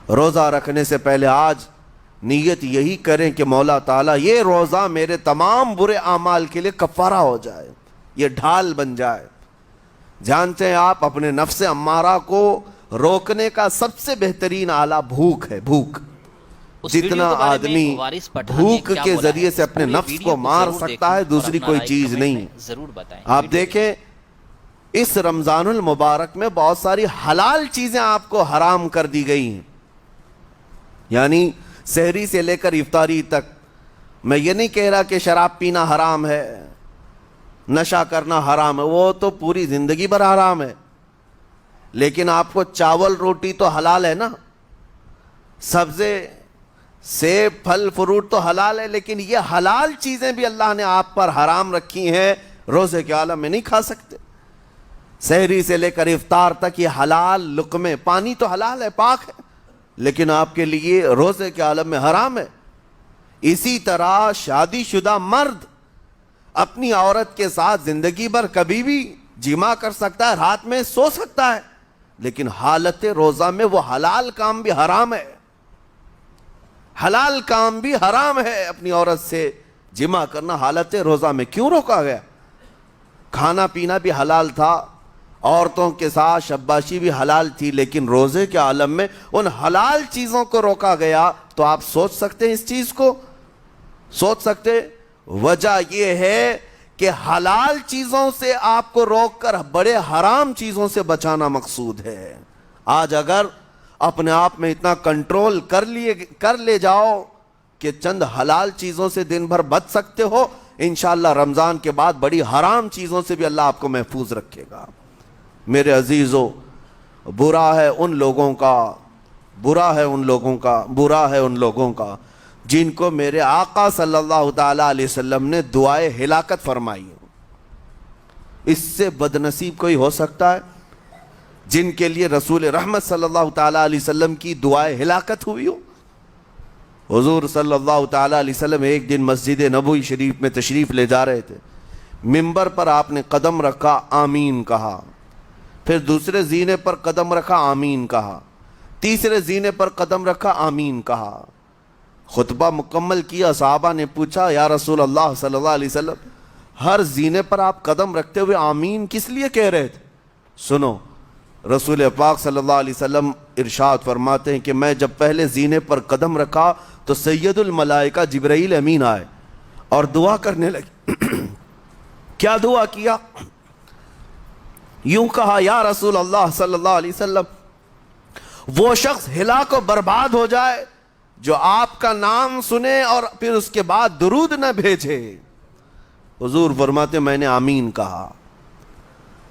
روزہ رکھنے سے پہلے آج نیت یہی کریں کہ مولا تعالیٰ یہ روزہ میرے تمام برے اعمال کے لیے کفارہ ہو جائے، یہ ڈھال بن جائے۔ جانتے ہیں آپ اپنے نفس امارہ کو روکنے کا سب سے بہترین آلہ بھوک ہے، بھوک۔ جتنا آدمی بھوک کے ذریعے سے اپنے نفس کو مار سکتا ہے دوسری کوئی چیز نہیں۔ آپ دیکھیں اس رمضان المبارک میں بہت ساری حلال چیزیں آپ کو حرام کر دی گئی ہیں، یعنی سحری سے لے کر افطاری تک۔ میں یہ نہیں کہہ رہا کہ شراب پینا حرام ہے، نشہ کرنا حرام ہے، وہ تو پوری زندگی بھر حرام ہے، لیکن آپ کو چاول روٹی تو حلال ہے نا، سبزے سیب پھل فروٹ تو حلال ہے، لیکن یہ حلال چیزیں بھی اللہ نے آپ پر حرام رکھی ہیں، روزے کے عالم میں نہیں کھا سکتے۔ سحری سے لے کر افطار تک یہ حلال لقمے، پانی تو حلال ہے، پاک ہے، لیکن آپ کے لیے روزے کے عالم میں حرام ہے۔ اسی طرح شادی شدہ مرد اپنی عورت کے ساتھ زندگی بھر کبھی بھی جمع کر سکتا ہے، رات میں سو سکتا ہے، لیکن حالت روزہ میں وہ حلال کام بھی حرام ہے، حلال کام بھی حرام ہے۔ اپنی عورت سے جمع کرنا حالت روزہ میں کیوں روکا گیا؟ کھانا پینا بھی حلال تھا، عورتوں کے ساتھ شباشی بھی حلال تھی، لیکن روزے کے عالم میں ان حلال چیزوں کو روکا گیا۔ تو آپ سوچ سکتے ہیں اس چیز کو، سوچ سکتے؟ وجہ یہ ہے کہ حلال چیزوں سے آپ کو روک کر بڑے حرام چیزوں سے بچانا مقصود ہے۔ آج اگر اپنے آپ میں اتنا کنٹرول کر لے جاؤ کہ چند حلال چیزوں سے دن بھر بچ سکتے ہو، انشاءاللہ رمضان کے بعد بڑی حرام چیزوں سے بھی اللہ آپ کو محفوظ رکھے گا۔ میرے عزیزو، برا ہے ان لوگوں کا جن کو میرے آقا صلی اللہ تعالیٰ علیہ وسلم نے دعائے ہلاکت فرمائی۔ اس سے بدنصیب کوئی ہو سکتا ہے جن کے لیے رسول رحمت صلی اللہ تعالیٰ علیہ وسلم کی دعائے ہلاکت ہوئی ہو؟ حضور صلی اللہ تعالیٰ علیہ وسلم ایک دن مسجد نبوی شریف میں تشریف لے جا رہے تھے، منبر پر آپ نے قدم رکھا، آمین کہا، پھر دوسرے زینے پر قدم رکھا، آمین کہا، تیسرے زینے پر قدم رکھا، آمین کہا۔ خطبہ مکمل کیا، صحابہ نے پوچھا یا رسول اللہ صلی اللہ علیہ وسلم ہر زینے پر آپ قدم رکھتے ہوئے آمین کس لیے کہہ رہے تھے؟ سنو، رسول پاک صلی اللہ علیہ وسلم ارشاد فرماتے ہیں کہ میں جب پہلے زینے پر قدم رکھا تو سید الملائکہ جبرائیل امین آئے اور دعا کرنے لگے۔ کیا دعا کیا؟ یوں کہا، یا رسول اللہ صلی اللہ علیہ وسلم وہ شخص ہلاک و برباد ہو جائے جو آپ کا نام سنے اور پھر اس کے بعد درود نہ بھیجے۔ حضور فرماتے میں نے آمین کہا۔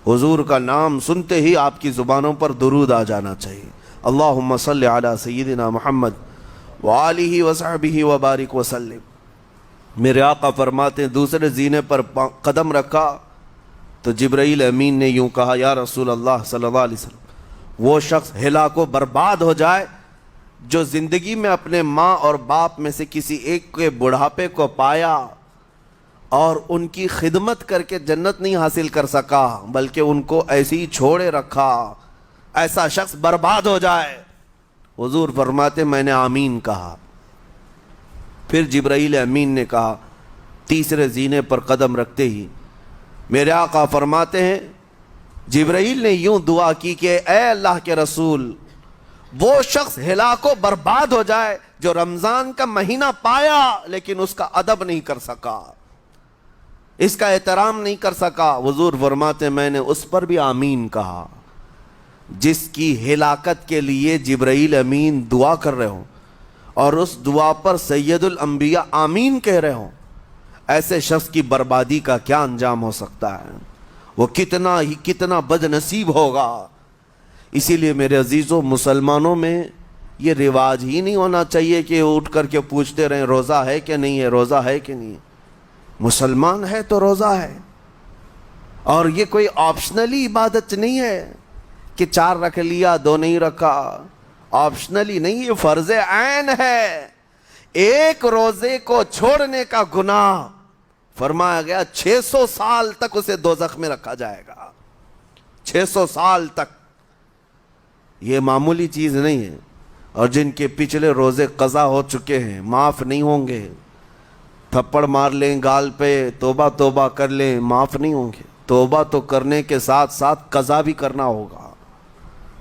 حضور کا نام سنتے ہی آپ کی زبانوں پر درود آ جانا چاہیے۔ اللہم صلی علی سیدنا محمد وآلہ وصحبہ وبارک وسلم۔ میرے آقا فرماتے ہیں دوسرے زینے پر قدم رکھا تو جبرائیل امین نے یوں کہا، یا رسول اللہ صلی اللہ علیہ وسلم وہ شخص ہلاک و برباد ہو جائے جو زندگی میں اپنے ماں اور باپ میں سے کسی ایک کے بڑھاپے کو پایا اور ان کی خدمت کر کے جنت نہیں حاصل کر سکا بلکہ ان کو ایسے ہی چھوڑے رکھا، ایسا شخص برباد ہو جائے۔ حضور فرماتے میں نے آمین کہا۔ پھر جبرائیل امین نے کہا، تیسرے زینے پر قدم رکھتے ہی میرے آقا فرماتے ہیں جبرائیل نے یوں دعا کی کہ اے اللہ کے رسول وہ شخص ہلاک و برباد ہو جائے جو رمضان کا مہینہ پایا لیکن اس کا ادب نہیں کر سکا، اس کا احترام نہیں کر سکا۔ حضور فرماتے میں نے اس پر بھی آمین کہا۔ جس کی ہلاکت کے لیے جبرائیل امین دعا کر رہے ہوں اور اس دعا پر سید الانبیاء آمین کہہ رہے ہوں، ایسے شخص کی بربادی کا کیا انجام ہو سکتا ہے؟ وہ کتنا بد نصیب ہوگا۔ اسی لیے میرے عزیزوں، مسلمانوں میں یہ رواج ہی نہیں ہونا چاہیے کہ اٹھ کر کے پوچھتے رہیں روزہ ہے کہ نہیں ہے، روزہ ہے کہ نہیں ہے۔ مسلمان ہے تو روزہ ہے، اور یہ کوئی آپشنلی عبادت نہیں ہے کہ 4 رکھ لیا 2 نہیں رکھا، آپشنلی نہیں، یہ فرض عین ہے۔ ایک روزے کو چھوڑنے کا گناہ فرمایا گیا 600 سال تک اسے دوزخ میں رکھا جائے گا، 600 سال تک۔ یہ معمولی چیز نہیں ہے۔ اور جن کے پچھلے روزے قضا ہو چکے ہیں معاف نہیں ہوں گے. تھپڑ مار لیں گال پہ، توبہ توبہ کر لیں، معاف نہیں ہوں گے. توبہ تو کرنے کے ساتھ ساتھ قضا بھی کرنا ہوگا.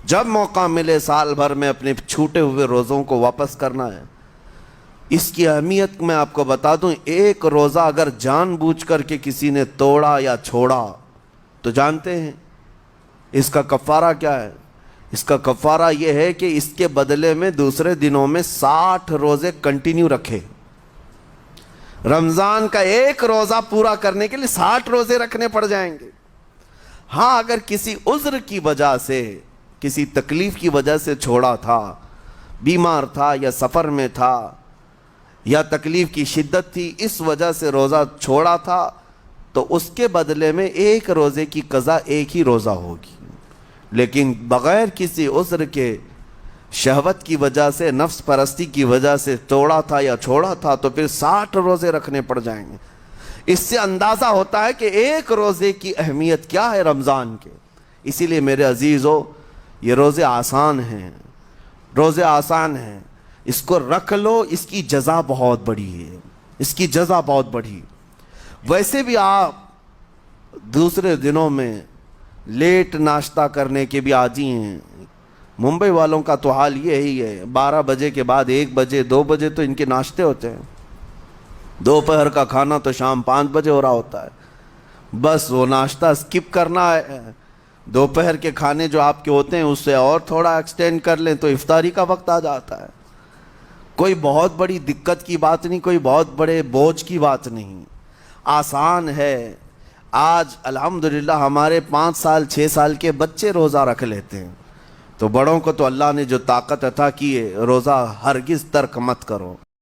جب موقع ملے سال بھر میں اپنے چھوٹے ہوئے روزوں کو واپس کرنا ہے. اس کی اہمیت میں آپ کو بتا دوں، ایک روزہ اگر جان بوجھ کر کے کسی نے توڑا یا چھوڑا تو جانتے ہیں اس کا کفارہ کیا ہے؟ اس کا کفارہ یہ ہے کہ اس کے بدلے میں دوسرے دنوں میں 60 روزے کنٹینیو رکھے. رمضان کا ایک روزہ پورا کرنے کے لیے 60 روزے رکھنے پڑ جائیں گے. ہاں اگر کسی عذر کی وجہ سے، کسی تکلیف کی وجہ سے چھوڑا تھا، بیمار تھا یا سفر میں تھا یا تکلیف کی شدت تھی، اس وجہ سے روزہ چھوڑا تھا، تو اس کے بدلے میں ایک روزے کی قضا ایک ہی روزہ ہوگی. لیکن بغیر کسی عذر کے، شہوت کی وجہ سے، نفس پرستی کی وجہ سے توڑا تھا یا چھوڑا تھا تو پھر 60 روزے رکھنے پڑ جائیں گے. اس سے اندازہ ہوتا ہے کہ ایک روزے کی اہمیت کیا ہے رمضان کے. اسی لیے میرے عزیزو، یہ روزے آسان ہیں، روزے آسان ہیں، اس کو رکھ لو. اس کی جزا بہت بڑی ہے، اس کی جزا بہت بڑی. ویسے بھی آپ دوسرے دنوں میں لیٹ ناشتہ کرنے کے بھی عادی ہیں. ممبئی والوں کا تو حال یہی ہے، 12 بجے کے بعد 1 بجے 2 بجے تو ان کے ناشتے ہوتے ہیں. دوپہر کا کھانا تو شام 5 بجے ہو رہا ہوتا ہے. بس وہ ناشتہ سکپ کرنا ہے. دوپہر کے کھانے جو آپ کے ہوتے ہیں اس سے اور تھوڑا ایکسٹینڈ کر لیں تو افطاری کا وقت آ جاتا ہے. کوئی بہت بڑی دقت کی بات نہیں، کوئی بہت بڑے بوجھ کی بات نہیں، آسان ہے. آج الحمدللہ ہمارے 5 سال 6 سال کے بچے روزہ رکھ لیتے ہیں، تو بڑوں کو تو اللہ نے جو طاقت عطا کی ہے، روزہ ہرگز ترک مت کرو.